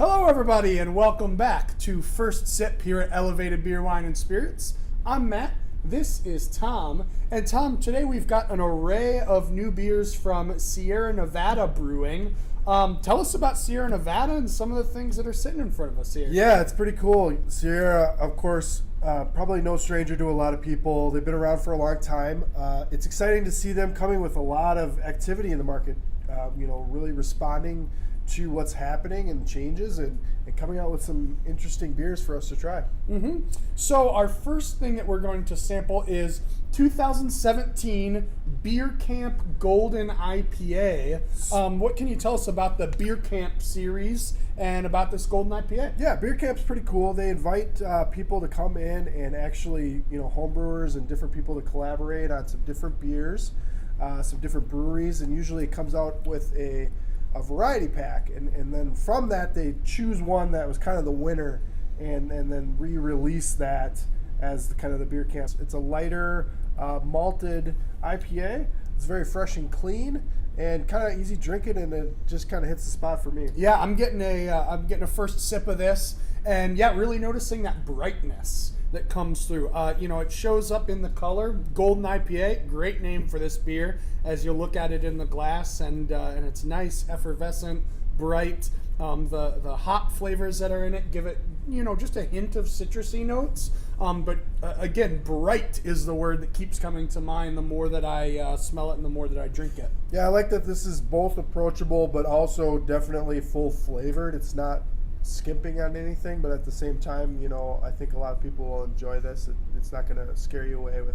Hello everybody and welcome back to First Sip here at Elevated Beer, Wine, and Spirits. I'm Matt, this is Tom, and Tom, today we've got an array of new beers from Sierra Nevada Brewing. Tell us about Sierra Nevada and some of the things that are sitting in front of us here. Yeah, it's pretty cool. Sierra, of course, probably no stranger to a lot of people. They've been around for a long time. It's exciting to see them coming with a lot of activity in the market, really responding to what's happening and changes and coming out with some interesting beers for us to try. So our first thing that we're going to sample is 2017 Beer Camp Golden IPA. What can you tell us about the Beer Camp series and about this Golden IPA? Yeah, Beer Camp's pretty cool. They invite people to come in and actually, homebrewers and different people to collaborate on some different beers, some different breweries, and usually it comes out with a variety pack, and then from that they choose one that was kind of the winner and then re-release that as the Beer Camp. It's a lighter malted IPA. It's very fresh and clean and kind of easy drinking, and it just kind of hits the spot for me. Yeah, I'm getting a first sip of this, and yeah, really noticing that brightness that comes through. It shows up in the color. Golden IPA, great name for this beer as you look at it in the glass, and it's nice, effervescent, bright. The hop flavors that are in it give it, just a hint of citrusy notes. But again, bright is the word that keeps coming to mind the more that I smell it and the more that I drink it. Yeah, I like that this is both approachable but also definitely full flavored. It's not skimping on anything, but at the same time, I think a lot of people will enjoy this. It's not going to scare you away with,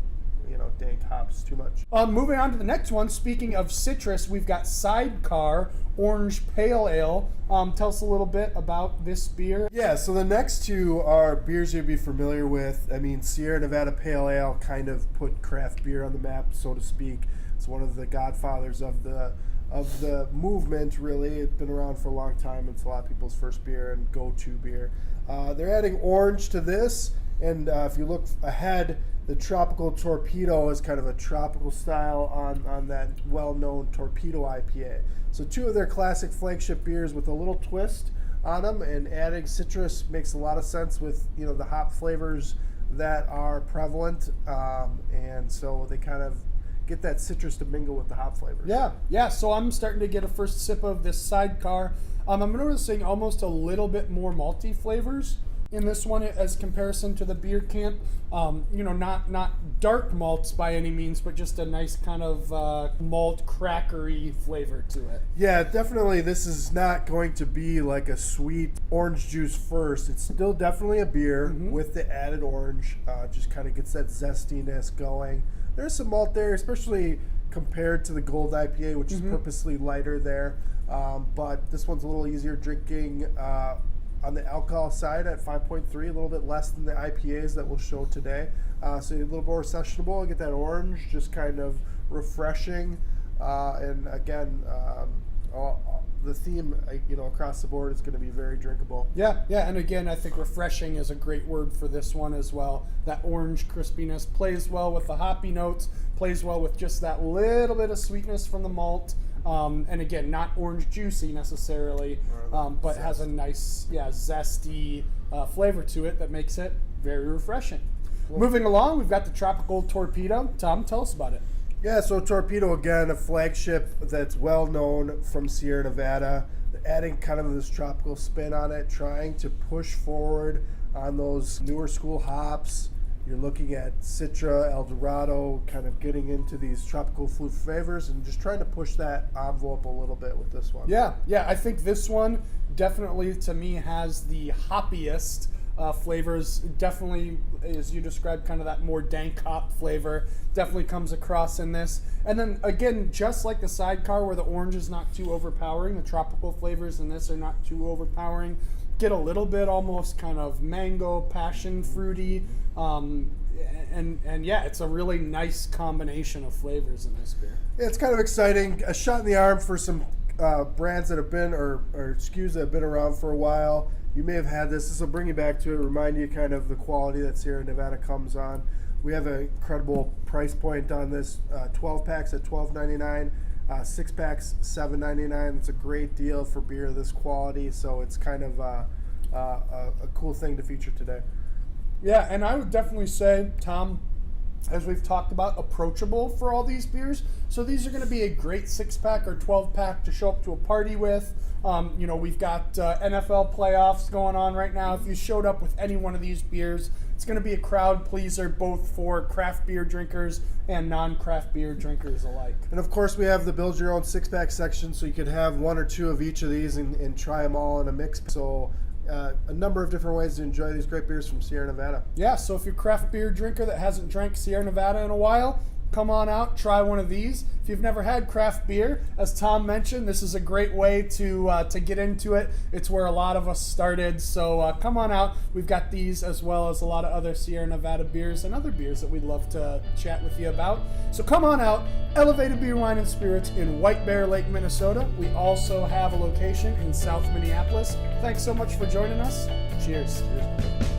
dank hops too much. Moving on to the next one, speaking of citrus, we've got Sidecar Orange Pale Ale. Tell us a little bit about this beer. Yeah, so the next two are beers you'd be familiar with. I mean, Sierra Nevada Pale Ale kind of put craft beer on the map, so to speak. It's one of the godfathers of the movement, really. It's been around for a long time. It's a lot of people's first beer and go-to beer. They're adding orange to this, and if you look ahead, the Tropical Torpedo is kind of a tropical style on that well-known Torpedo IPA. So two of their classic flagship beers with a little twist on them, and adding citrus makes a lot of sense with the hop flavors that are prevalent, and so they kind of get that citrus to mingle with the hop flavors. Yeah. So I'm starting to get a first sip of this Sidecar. I'm noticing almost a little bit more malty flavors in this one as comparison to the Beer Camp. Not dark malts by any means, but just a nice kind of malt crackery flavor to it. Yeah, definitely. This is not going to be like a sweet orange juice first. It's still definitely a beer with the added orange. Just kind of gets that zestiness going. There's some malt there, especially compared to the Gold IPA, which is purposely lighter there. But this one's a little easier drinking on the alcohol side at 5.3, a little bit less than the IPAs that we'll show today. So a little more sessionable. I get that orange, just kind of refreshing. And again, the theme, across the board is going to be very drinkable. Yeah, and again, I think refreshing is a great word for this one as well. That orange crispiness plays well with the hoppy notes, plays well with just that little bit of sweetness from the malt. And again, not orange juicy necessarily, but has a nice, zesty flavor to it that makes it very refreshing. Cool. Moving along, we've got the Tropical Torpedo. Tom, tell us about it. Yeah, so Torpedo, again, a flagship that's well known from Sierra Nevada. Adding kind of this tropical spin on it, trying to push forward on those newer school hops. You're looking at Citra, El Dorado, kind of getting into these tropical fruit flavors and just trying to push that envelope a little bit with this one. Yeah, I think this one definitely, to me, has the hoppiest flavors. Definitely, as you described, kind of that more dank hop flavor definitely comes across in this. And then again, just like the Sidecar where the orange is not too overpowering, the tropical flavors in this are not too overpowering. Get a little bit almost kind of mango, passion fruity, and yeah, it's a really nice combination of flavors in this beer. Yeah, it's kind of exciting. A shot in the arm for some brands that have been, or SKUs that have been around for a while. You may have had this. This will bring you back to it, remind you kind of the quality that Sierra Nevada comes on. We have an incredible price point on this. 12 packs at $12.99. Six packs, $7.99. It's a great deal for beer of this quality. So it's kind of a cool thing to feature today. Yeah, and I would definitely say, Tom, as we've talked about, approachable for all these beers. So these are going to be a great 6-pack or 12-pack to show up to a party with. We've got NFL playoffs going on right now. If you showed up with any one of these beers, it's going to be a crowd pleaser both for craft beer drinkers and non-craft beer drinkers alike. And of course, we have the build your own 6-pack section, so you could have one or two of each of these and try them all in a mix. So a number of different ways to enjoy these great beers from Sierra Nevada. Yeah, so if you're a craft beer drinker that hasn't drank Sierra Nevada in a while, come on out, try one of these. If you've never had craft beer, as Tom mentioned, this is a great way to get into it. It's where a lot of us started, so come on out. We've got these as well as a lot of other Sierra Nevada beers and other beers that we'd love to chat with you about. So come on out, Elevated Beer, Wine, and Spirits in White Bear Lake, Minnesota. We also have a location in South Minneapolis. Thanks so much for joining us. Cheers. Cheers.